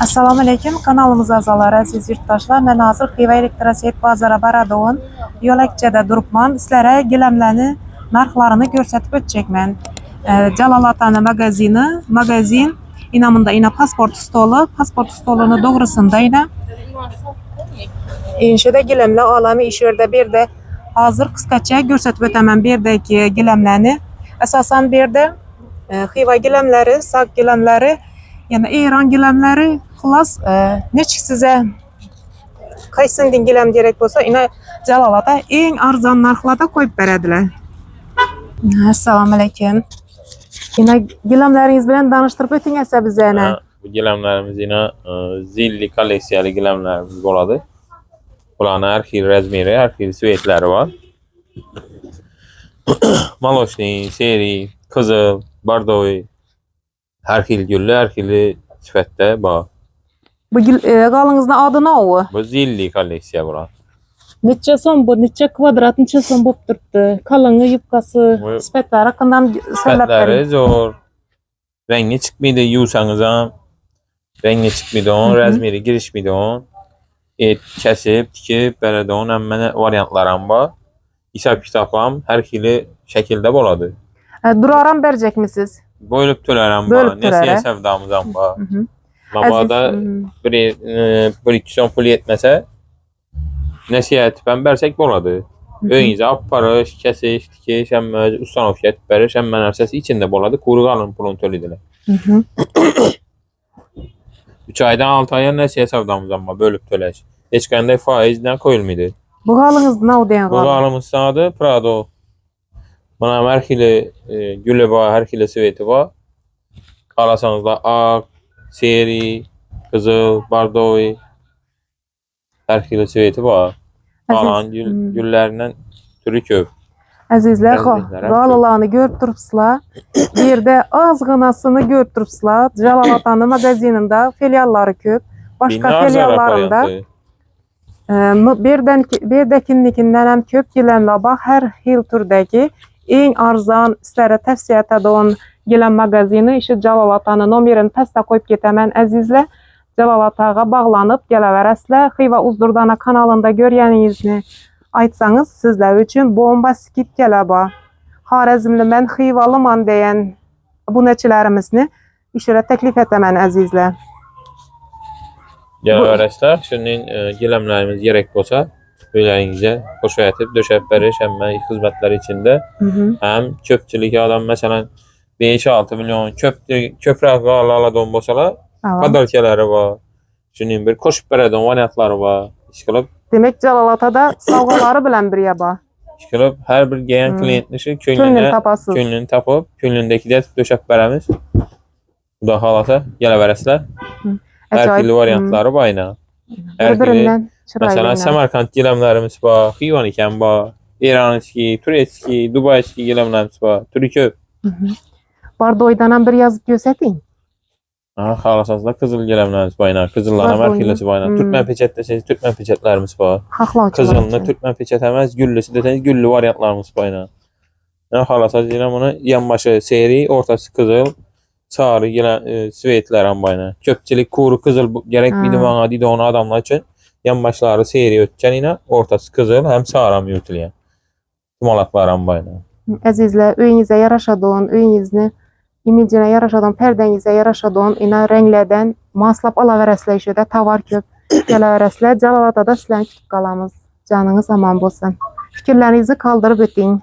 Assalamu alaykum, kanalımız azaları, aziz yurttaşlar. Ben hazır Xiva Elektroset bazara baradığın yo'lakchada durupman. Sizlere gilamlarni narxlarini ko'rsatib o'tjekman. Jalol Otani magazin inamında ina pasport stolini doğrusunda ina inşada gilamlar alami iş yerda bir de hazır kıskacha ko'rsatib o'taman. Bir yerdeki gilamlarni asosan bir de Xiva gilamlari, sak gilamlari, yani İran gilamlari xullas neçik size qaysinden gilam gerek bo'lsa, ina Jalol ota eng arzon narxlarda qo'yib beradilar. Assalomu alaykum. Ina gilamlaringiz bilan tanishtirib o'ting esa bizlarni. Bu gilamlarimiz yine zilli kolleksiyali gilamlarimiz bo'ladi. Bularning har xil razmeri, har xil svetlari var. Malochniy, seri, qizil, bordoviy, har xil gulli, har xil sifatda bor. Bu qalingizning adı ne o? Bu zilli kolleksiya bo'ladi. Necha so'm bu? Necha kvadrat, necha so'm bo'lib turibdi? Qalingi, yubqasi, sifatlari qanday so'rlab Sifatlari bering. zo'r. Rengi chiqmaydi, yuvsangiz ham rengi chiqmaydi, razmeri girishmaydi. Kesib, tikib beradigan hamma variantlar ham bor. Hisob kitob ham har xil shaklda bo'ladi. Duroram berjekmisiz? Bo'lib to'lar ham bor, nasiya savdomiz ham bor. Mabodo bir ikki so'm pul yetmasa nasiya aytib ham bersak bo'ladi. Uyingizga olib borish, kesish, tikish, hamma ustanovga aytib berish, hamma narsasi ichida bo'ladi. Qo'rg'alin pulini to'laydilar. 3 oydan 6 oyga nasiya savdomiz ham bor, bo'lib to'lash. Hech qanday foizdan qo'yilmaydi. Bu qalingiz nima degan Bu qalimiz adı Prado. Mana har xil guli bor, har xil sveti bor. Qalasanızlar oq, seri, qizil, bordoviy, har xil sveti bor. Qalan gullaridan turi ko'p. Azizlar, galalarni ko'rib turibsizlar. Bu yerda ozg'inasini ko'rib turibsizlar. Jalol Otani magazinida filiallari ko'p. Boshqa filiallarida berdakinnikinden hem köp gilamlar bor. Her xil turdagi eng arzon sizlarga tavsiya etadigan gilam magazini işi Jalol Otani nomerini pastda qo'yib ketaman azizlar. Jalol Otaga bog'lanib kelaverasizlar. Xiva Uzdurdana kanalında görganingizni aytsangiz sizlar uchun bomba skidkalar bor. Xorazmli men Xivalıman degan obunachilarimizni ishora taklif etaman azizlar. Kelaverasizlar, shuning gilamlarimiz gerek bo'lsa, uylaringizga qo'shayotib döşep berish hamma xizmatlar ichida. Ham ko'pchilik odam masalan 5-6 milyon ko'proq oladigan bo'lsalar, podolkalari bor. Shuning bir qo'shib beradigan variantlari bor. Ish qilib, demak Jalol Otada sovg'alari bilan birga bor. Ish qilib, har bir kelgan klientni shu ko'nglini topib, ko'nglindagidek döşep beramiz. Xudo xolasa kelaverasizlar. Her xil variantları bor aynan. Her xil. Mesela Samarkand gilamlarimiz bor, Xivanikan bor, İranski, Turetski, Dubayski gilamlarimiz bor. Turi ko'p. Bordoydan ham bir yozib ko'rsating. Xohlasanızlar qizil gilamlarimiz bor aynan. Qizillar ham har xillisi bor aynan. Turkman pechat desangiz Turkman pechatlarimiz bor. Qizilni Turkman pechat emas, gullisi desangiz gulli variantlarimiz bor aynan. Xohlasanız yine bunu yanbaşı seri, ortası qizil, sarı svetler ham bor aynan. Ko'pchilik kuru qizil gerekmiydi bana deydigan adamlar uchun yanbaşları seri o'tgan ina, ortası qizil hem sarı ham yurtilgan. Tumalaqlar ham bor aynan. Azizlar, uyingizga yarashadigan, uyingizni imijine yarashadigan, perdangizga yarashadigan ina ranglardan moslab olaverasizlar. Shunda tovar ko'p. Kelaverasizlar. Jalol Otada sizlarni kutib qolamiz. Joningiz omon bo'lsin. Fikrlaringizni qoldirib o'ting.